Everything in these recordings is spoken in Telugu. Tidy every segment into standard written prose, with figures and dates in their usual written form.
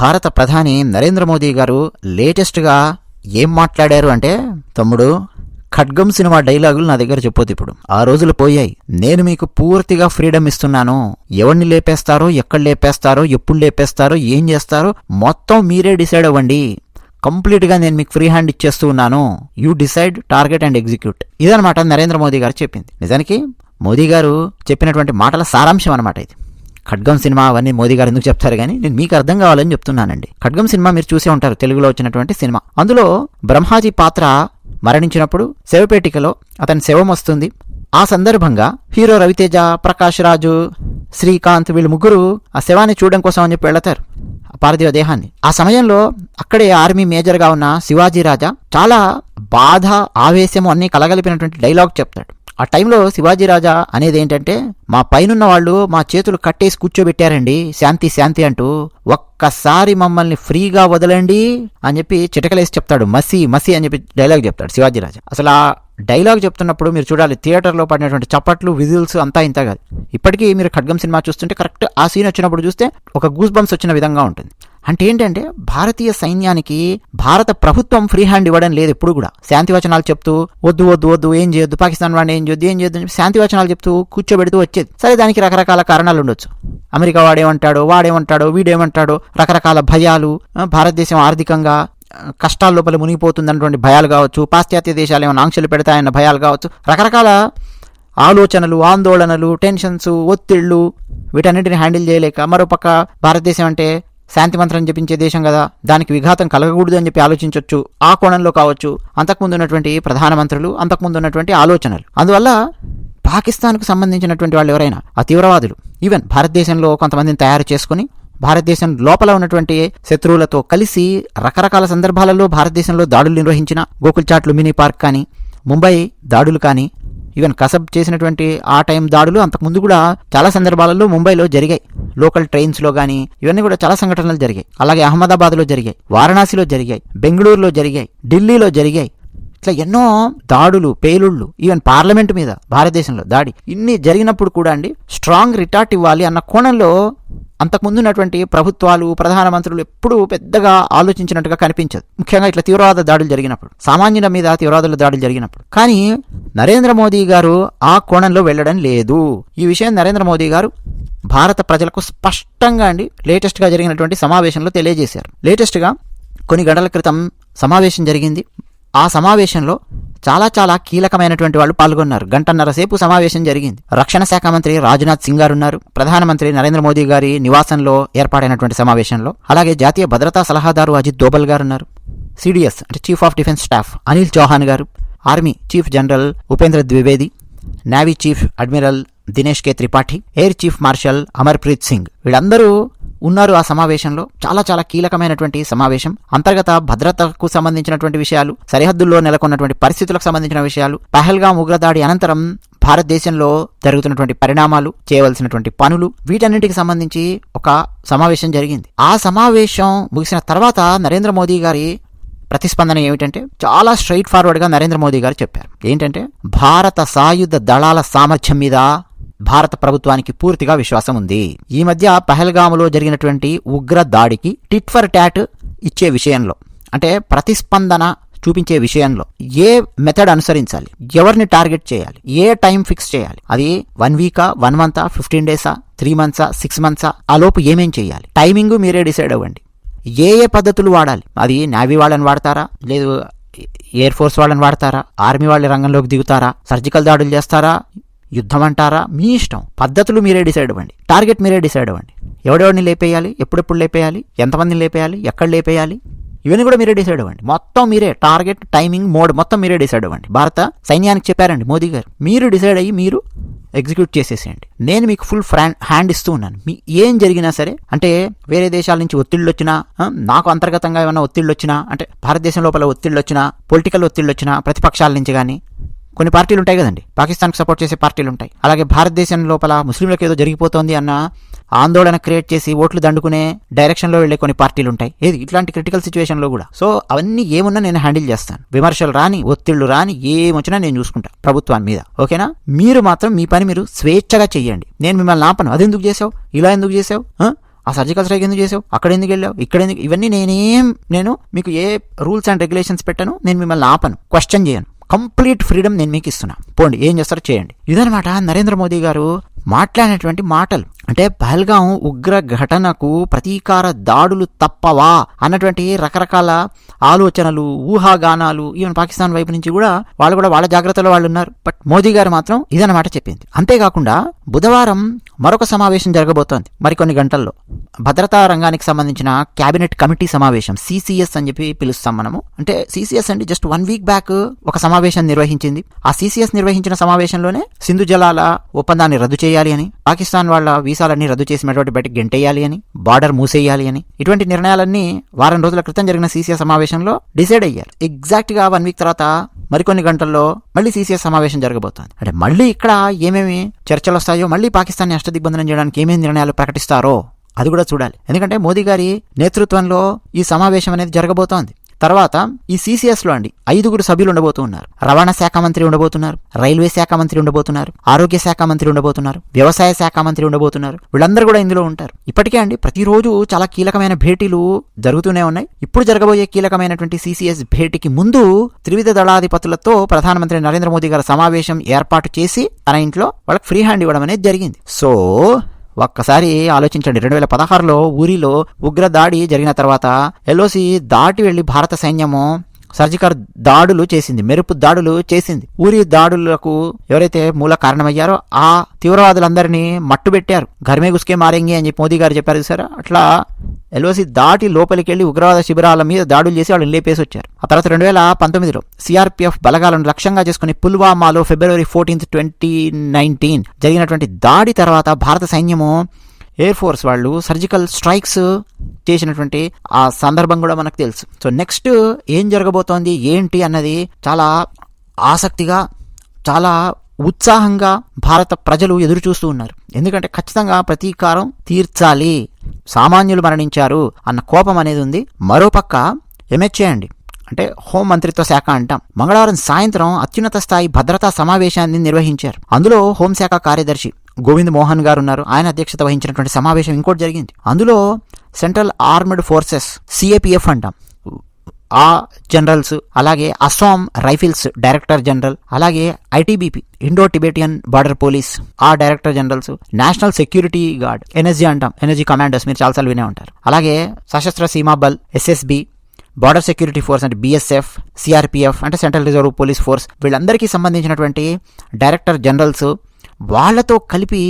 భారత ప్రధాని నరేంద్ర మోదీ గారు లేటెస్ట్గా ఏం మాట్లాడారు అంటే, తమ్ముడు ఖడ్గం సినిమా డైలాగులు నా దగ్గర చెప్పొద్దు, ఇప్పుడు ఆ రోజులు పోయాయి. నేను మీకు పూర్తిగా ఫ్రీడమ్ ఇస్తున్నాను. ఎవరిని లేపేస్తారో, ఎక్కడ లేపేస్తారో, ఎప్పుడు లేపేస్తారో, ఏం చేస్తారో మొత్తం మీరే డిసైడ్ అవ్వండి. కంప్లీట్గా నేను మీకు ఫ్రీ హ్యాండ్ ఇచ్చేస్తూ ఉన్నాను. You decide, target and execute. ఇదనమాట నరేంద్ర మోదీ గారు చెప్పింది. నిజానికి మోదీ గారు చెప్పినటువంటి మాటల సారాంశం అనమాట ఇది. ఖడ్గం సినిమా అవన్నీ మోదీ గారు ఎందుకు చెప్తారు కానీ నేను మీకు అర్థం కావాలని చెప్తున్నానండి. ఖడ్గం సినిమా మీరు చూసే ఉంటారు, తెలుగులో వచ్చినటువంటి సినిమా. అందులో బ్రహ్మాజీ పాత్ర మరణించినప్పుడు శవపేటికలో అతని శవం వస్తుంది. ఆ సందర్భంగా హీరో రవితేజ, ప్రకాష్ రాజు, శ్రీకాంత్ వీళ్ళు ముగ్గురు ఆ శవాన్ని చూడడం కోసం అని చెప్పి వెళతారు, పార్థివ దేహాన్ని. ఆ సమయంలో అక్కడే ఆర్మీ మేజర్గా ఉన్న శివాజీ రాజా చాలా బాధ, ఆవేశము అన్నీ కలగలిపినటువంటి డైలాగ్ చెప్తాడు. ఆ టైంలో శివాజీ రాజా అనేది ఏంటంటే, మా పైనున్న వాళ్ళు మా చేతులు కట్టేసి కూర్చోబెట్టారండి, శాంతి శాంతి అంటూ, ఒక్కసారి మమ్మల్ని ఫ్రీగా వదలండి అని చెప్పి చిటకలేసి చెప్తాడు. మసి మసి అని చెప్పి డైలాగ్ చెప్తాడు శివాజీ రాజా. అసలు ఆ డైలాగ్ చెప్తున్నప్పుడు మీరు చూడాలి, థియేటర్లో పడినటువంటి చప్పట్లు, విజిల్స్ అంతా ఇంత కాదు. ఇప్పటికీ మీరు ఖడ్గం సినిమా చూస్తుంటే కరెక్ట్ ఆ సీన్ వచ్చినప్పుడు చూస్తే ఒక గూస్ బంప్స్ వచ్చిన విధంగా ఉంటుంది. అంటే ఏంటంటే, భారతీయ సైన్యానికి భారత ప్రభుత్వం ఫ్రీ హ్యాండ్ ఇవ్వడం లేదు. ఎప్పుడు కూడా శాంతి వచనాలు చెప్తూ వద్దు వద్దు వద్దు, ఏం చేయొద్దు, పాకిస్తాన్ వాడిని ఏం చేయొద్దు, ఏం చేయొద్దు అని శాంతి వచనాలు చెప్తూ కూర్చోబెడుతూ వచ్చేది. సరే, దానికి రకరకాల కారణాలు ఉండొచ్చు. అమెరికా వాడేమంటాడో, వీడేమంటాడో, రకరకాల భయాలు, భారతదేశం ఆర్థికంగా కష్టాల లోపల మునిగిపోతుందన్నటువంటి భయాలు కావచ్చు, పాశ్చాత్య దేశాలు ఏమైనా ఆంక్షలు పెడతాయన్న భయాలు కావచ్చు, రకరకాల ఆలోచనలు, ఆందోళనలు, టెన్షన్స్, ఒత్తిళ్లు, వీటన్నిటిని హ్యాండిల్ చేయలేక, మరోపక్క భారతదేశం అంటే శాంతి మంత్రం జపించే దేశం కదా, దానికి విఘాతం కలగకూడదు అని చెప్పి ఆలోచించవచ్చు. ఆ కోణంలో కావచ్చు అంతకుముందు ఉన్నటువంటి ప్రధానమంత్రులు, అంతకుముందు ఉన్నటువంటి ఆలోచనలు. అందువల్ల పాకిస్తాన్కు సంబంధించినటువంటి వాళ్ళు ఎవరైనా ఆ తీవ్రవాదులు ఈవెన్ భారతదేశంలో కొంతమందిని తయారు చేసుకుని భారతదేశం లోపల ఉన్నటువంటి శత్రువులతో కలిసి రకరకాల సందర్భాలలో భారతదేశంలో దాడులు నిర్వహించిన, గోకుల్చాట్లు మినీ పార్క్ కానీ, ముంబై దాడులు కానీ, ఈవెన్ కసబ్ చేసినటువంటి ఆ టైం దాడులు అంతకుముందు కూడా చాలా సందర్భాలలో ముంబైలో జరిగాయి. లోకల్ ట్రైన్స్లో కానీ ఇవన్నీ కూడా చాలా సంఘటనలు జరిగాయి. అలాగే అహ్మదాబాద్లో జరిగాయి, వారణాసిలో జరిగాయి, బెంగళూరులో జరిగాయి, ఢిల్లీలో జరిగాయి. ఇట్లా ఎన్నో దాడులు, పేలుళ్ళు, ఈవెన్ పార్లమెంట్ మీద భారతదేశంలో దాడి, ఇన్ని జరిగినప్పుడు కూడా అండి స్ట్రాంగ్ రిటార్ట్ ఇవ్వాలి అన్న కోణంలో అంతకుముందు ఉన్నటువంటి ప్రభుత్వాలు, ప్రధానమంత్రులు ఎప్పుడూ పెద్దగా ఆలోచించినట్టుగా కనిపించదు. ముఖ్యంగా ఇట్లా తీవ్రవాద దాడులు జరిగినప్పుడు, సామాన్యుల మీద తీవ్రవాదుల దాడులు జరిగినప్పుడు. కానీ నరేంద్ర మోదీ గారు ఆ కోణంలో వెళ్ళడం లేదు. ఈ విషయం నరేంద్ర మోదీ గారు భారత ప్రజలకు స్పష్టంగా అండి లేటెస్ట్గా జరిగినటువంటి సమావేశంలో తెలియజేశారు. లేటెస్ట్గా కొన్ని గంటల క్రితం సమావేశం జరిగింది. ఆ సమావేశంలో చాలా కీలకమైనటువంటి వాళ్ళు పాల్గొన్నారు. గంటన్నర సేపు సమావేశం జరిగింది. రక్షణ శాఖ మంత్రి రాజ్నాథ్ సింగ్ గారు ఉన్నారు, ప్రధానమంత్రి నరేంద్ర మోదీ గారి నివాసంలో ఏర్పాటైనటువంటి సమావేశంలో. అలాగే జాతీయ భద్రతా సలహాదారు అజిత్ దోబల్ గారు ఉన్నారు, సిడిఎస్ అంటే chief of defence staff Anil Chauhan గారు, army chief general Upendra Dwivedi, navy chief admiral Dinesh K Tripathi, air chief marshal Amarpreet Singh, వీళ్ళందరూ ఉన్నారు ఆ సమావేశంలో. చాలా కీలకమైనటువంటి సమావేశం. అంతర్గత భద్రతకు సంబంధించినటువంటి విషయాలు, సరిహద్దుల్లో నెలకొన్నటువంటి పరిస్థితులకు సంబంధించిన విషయాలు, పహల్గామ్ ఉగ్రదాడి అనంతరం భారతదేశంలో జరుగుతున్నటువంటి పరిణామాలు, చేయవలసినటువంటి పనులు, వీటన్నింటికి సంబంధించి ఒక సమావేశం జరిగింది. ఆ సమావేశం ముగిసిన తర్వాత నరేంద్ర మోదీ గారి ప్రతిస్పందన ఏమిటంటే, చాలా స్ట్రైట్ ఫార్వర్డ్గా నరేంద్ర మోదీ గారు చెప్పారు. ఏంటంటే, భారత సాయుధ దళాల సామర్థ్యం మీద భారత ప్రభుత్వానికి పూర్తిగా విశ్వాసం ఉంది. ఈ మధ్య పహల్గాములో జరిగినటువంటి ఉగ్ర దాడికి టిట్ ఫర్ టాట్ ఇచ్చే విషయంలో, అంటే ప్రతిస్పందన చూపించే విషయంలో ఏ మెథడ్ అనుసరించాలి, ఎవరిని టార్గెట్ చేయాలి, ఏ టైం ఫిక్స్ చేయాలి, అది 1 వీకా, 1 మంతా, 15 డేసా, 3 మంత్సా, 6 మంత్సా, ఆ లోపు ఏమేం చేయాలి, టైమింగ్ మీరే డిసైడ్ అవ్వండి. ఏ పద్ధతులు వాడాలి, అది నేవీ వాళ్ళని వాడతారా, లేదు ఎయిర్ ఫోర్స్ వాళ్ళని వాడతారా, ఆర్మీ వాళ్ళ రంగంలోకి దిగుతారా, సర్జికల్ దాడులు చేస్తారా, యుద్ధం అంటారా, మీ ఇష్టం. పద్ధతులు మీరే డిసైడ్ అవ్వండి, టార్గెట్ మీరే డిసైడ్ అవ్వండి. ఎవడెవడిని లేపేయాలి, ఎప్పుడెప్పుడు లేపేయాలి, ఎంతమందిని లేపేయాలి, ఎక్కడ లేపేయాలి, ఇవన్నీ కూడా మీరే డిసైడ్ అవ్వండి. మొత్తం మీరే టార్గెట్, టైమింగ్, మోడ్ మొత్తం మీరే డిసైడ్ అవ్వండి. భారత సైన్యానికి చెప్పారండి మోదీ గారు, మీరు డిసైడ్ అయ్యి మీరు ఎగ్జిక్యూట్ చేసేసేయండి. నేను మీకు ఫుల్ హ్యాండ్ ఇస్తూ ఉన్నాను. మీ ఏం జరిగినా సరే, అంటే వేరే దేశాల నుంచి ఒత్తిళ్ళు వచ్చినా, నాకు అంతర్గతంగా ఏమైనా ఒత్తిళ్ళు వచ్చినా, అంటే భారతదేశం లోపల ఒత్తిళ్ళు వచ్చినా, పొలిటికల్ ఒత్తిళ్ళు వచ్చినా, ప్రతిపక్షాల నుంచి కానీ, కొన్ని పార్టీలు ఉంటాయి కదండి, పాకిస్తాన్కి సపోర్ట్ చేసే పార్టీలు ఉంటాయి. అలాగే భారతదేశం లోపల ముస్లింలకు ఏదో జరిగిపోతోంది అన్న ఆందోళన క్రియేట్ చేసి ఓట్లు దండుకునే డైరెక్షన్లో వెళ్లే కొన్ని పార్టీలు ఉంటాయి. ఏది ఇట్లాంటి క్రిటికల్ సిచ్యువేషన్లో కూడా. సో అవన్నీ ఏమున్నా నేను హ్యాండిల్ చేస్తాను. విమర్శలు రాని, ఒత్తిళ్లు రాని, ఏమొచ్చినా నేను చూసుకుంటా ప్రభుత్వాన్ని మీద. ఓకేనా? మీరు మాత్రం మీ పని మీరు స్వేచ్ఛగా చెయ్యండి. నేను మిమ్మల్ని ఆపను. అది ఎందుకు చేసావు, ఇలా ఎందుకు చేసావు, ఆ సర్జికల్ స్ట్రైక్ ఎందుకు చేసావు, అక్కడ ఎందుకు వెళ్ళావు, ఇక్కడ ఎందుకు, ఇవన్నీ నేను మీకు ఏ రూల్స్ అండ్ రెగ్యులేషన్స్ పెట్టను, నేను మిమ్మల్ని ఆపను, క్వశ్చన్ చేయను, కంప్లీట్ ఫ్రీడమ్ నేను మీకు ఇస్తున్నా, పోండి ఏం చేస్తారో చేయండి. ఇదనమాట నరేంద్ర మోదీ గారు మాట్లాడినటువంటి మాటలు. అంటే పహల్గాం ఉగ్ర ఘటనకు ప్రతీకార దాడులు తప్పవా అన్నటువంటి రకరకాల ఆలోచనలు, ఊహాగానాలు ఈవెన్ పాకిస్తాన్ వైపు నుంచి కూడా వాళ్ళ జాగ్రత్తలో వాళ్ళు ఉన్నారు. బట్ మోదీ గారు మాత్రం ఇదన్నమాట చెప్పింది. అంతేకాకుండా బుధవారం మరొక సమావేశం జరగబోతోంది మరికొన్ని గంటల్లో. భద్రతా రంగానికి సంబంధించిన క్యాబినెట్ కమిటీ సమావేశం, CCS అని చెప్పి పిలుస్తాం మనము. అంటే CCS అంటే జస్ట్ 1 వీక్ బ్యాక్ ఒక సమావేశం నిర్వహించింది. ఆ CCS నిర్వహించిన సమావేశంలోనే సింధు జలాల ఒప్పందాన్ని రద్దు చేయాలి అని, పాకిస్తాన్ వాళ్ళ వీసాలన్నీ రద్దు చేసి మెడబట్టి బయటకు గెంటేయాలి అని, బార్డర్ మూసేయాలి అని, ఇటువంటి నిర్ణయాలన్నీ వారం రోజుల క్రితం జరిగిన CCS సమావేశంలో డిసైడ్ అయ్యారు. ఎగ్జాక్ట్ గా 1 వీక్ తర్వాత మరికొన్ని గంటల్లో మళ్ళీ CCS సమావేశం జరగబోతోంది. అంటే మళ్ళీ ఇక్కడ ఏమేమి చర్చలు వస్తాయో, మళ్ళీ పాకిస్తాన్ని అష్టదిగ్బంధనం చేయడానికి ఏమేమి నిర్ణయాలు ప్రకటిస్తారో అది కూడా చూడాలి. ఎందుకంటే మోదీ గారి నేతృత్వంలో ఈ సమావేశం అనేది జరగబోతోంది. తర్వాత ఈ CCS లో 5 సభ్యులు ఉండబోతున్నారు. రవాణా శాఖ మంత్రి ఉండబోతున్నారు, రైల్వే శాఖ మంత్రి ఉండబోతున్నారు, ఆరోగ్య శాఖ మంత్రి ఉండబోతున్నారు, వ్యవసాయ శాఖ మంత్రి ఉండబోతున్నారు. వీళ్ళందరూ కూడా ఇందులో ఉంటారు. ఇప్పటికే ప్రతిరోజు చాలా కీలకమైన భేటీలు జరుగుతూనే ఉన్నాయి. ఇప్పుడు జరగబోయే కీలకమైనటువంటి CCS భేటీకి ముందు త్రివిధ దళాధిపతులతో ప్రధానమంత్రి నరేంద్ర మోదీ గారు సమావేశం ఏర్పాటు చేసి తన ఇంట్లో వాళ్ళకి ఫ్రీ హ్యాండ్ ఇవ్వడం అనేది జరిగింది. సో ఒక్కసారి ఆలోచించండి, 2016లో ఊరిలో ఉగ్రదాడి జరిగిన తర్వాత LOC దాటి వెళ్లి భారత సైన్యము సర్జికల్ దాడులు చేసింది, మెరుపు దాడులు చేసింది. ఊరి దాడులకు ఎవరైతే మూల కారణమయ్యారో ఆ తీవ్రవాదులందరినీ మట్టుబెట్టారు. ఘర్మే గుస్కే మారేంగి అని చెప్పి మోదీ గారు చెప్పారు చూసారా, అట్లా LOC దాటి లోపలికి వెళ్లి ఉగ్రవాద శిబిరాల మీద దాడులు చేసి వాళ్ళు లేపేసి వచ్చారు. ఆ తర్వాత 2019లో CRPF బలగాలను లక్ష్యంగా చేసుకుని పుల్వామాలో February 14, 2019 జరిగినటువంటి దాడి తర్వాత భారత సైన్యము, ఎయిర్ ఫోర్స్ వాళ్ళు సర్జికల్ స్ట్రైక్స్ చేసినటువంటి ఆ సందర్భం కూడా మనకు తెలుసు. సో నెక్స్ట్ ఏం జరగబోతోంది ఏంటి అన్నది చాలా ఆసక్తిగా, చాలా ఉత్సాహంగా భారత ప్రజలు ఎదురు చూస్తూ ఉన్నారు. ఎందుకంటే ఖచ్చితంగా ప్రతీకారం తీర్చాలి, సామాన్యులు మరణించారు అన్న కోపం అనేది ఉంది. మరోపక్క MHA అంటే హోం మంత్రిత్వ శాఖ అంటాం, మంగళవారం సాయంత్రం అత్యున్నత స్థాయి భద్రతా సమావేశాన్ని నిర్వహించారు. అందులో హోంశాఖ కార్యదర్శి గోవింద్ మోహన్ గారు ఉన్నారు. ఆయన అధ్యక్షత వహించినటువంటి సమావేశం ఇంకోటి జరిగింది. అందులో సెంట్రల్ ఆర్మ్డ్ ఫోర్సెస్ CAPF అంటాం ఆ జనరల్స్, అలాగే అస్సాం రైఫిల్స్ డైరెక్టర్ జనరల్, అలాగే ITBP Indo Tibetan border police ఆ director generals, national security guard NSG అంటాం, ఎనర్జీ కమాండర్స్ మీరు చాలాసార్లు వినే ఉంటారు, అలాగే Sashastra Seema Bal SSB, border security force అంటే BSF, CRPF అంటే సెంట్రల్ రిజర్వ్ పోలీస్ ఫోర్స్, వీళ్ళందరికీ సంబంధించినటువంటి డైరెక్టర్ జనరల్స్ వాళ్లతో కలిపి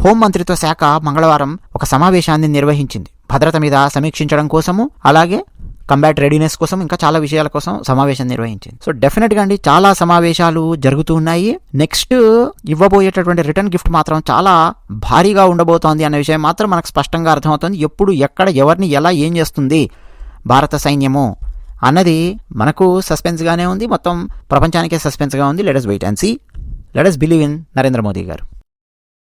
హోం మంత్రిత్వ శాఖ మంగళవారం ఒక సమావేశాన్ని నిర్వహించింది. భద్రత మీద సమీక్షించడం కోసము, అలాగే కంబాట్ రెడీనెస్ కోసం, ఇంకా చాలా విషయాల కోసం సమావేశం నిర్వహించింది. సో డెఫినెట్గా చాలా సమావేశాలు జరుగుతూ ఉన్నాయి. నెక్స్ట్ ఇవ్వబోయేటటువంటి రిటర్న్ గిఫ్ట్ మాత్రం చాలా భారీగా ఉండబోతోంది అనే విషయం మాత్రం మనకు స్పష్టంగా అర్థమవుతుంది. ఎప్పుడు, ఎక్కడ, ఎవరిని, ఎలా, ఏం చేస్తుంది భారత సైన్యము అన్నది మనకు సస్పెన్స్గానే ఉంది, మొత్తం ప్రపంచానికే సస్పెన్స్గా ఉంది. Let us wait and see, let us believe in Narendra Modi గారు.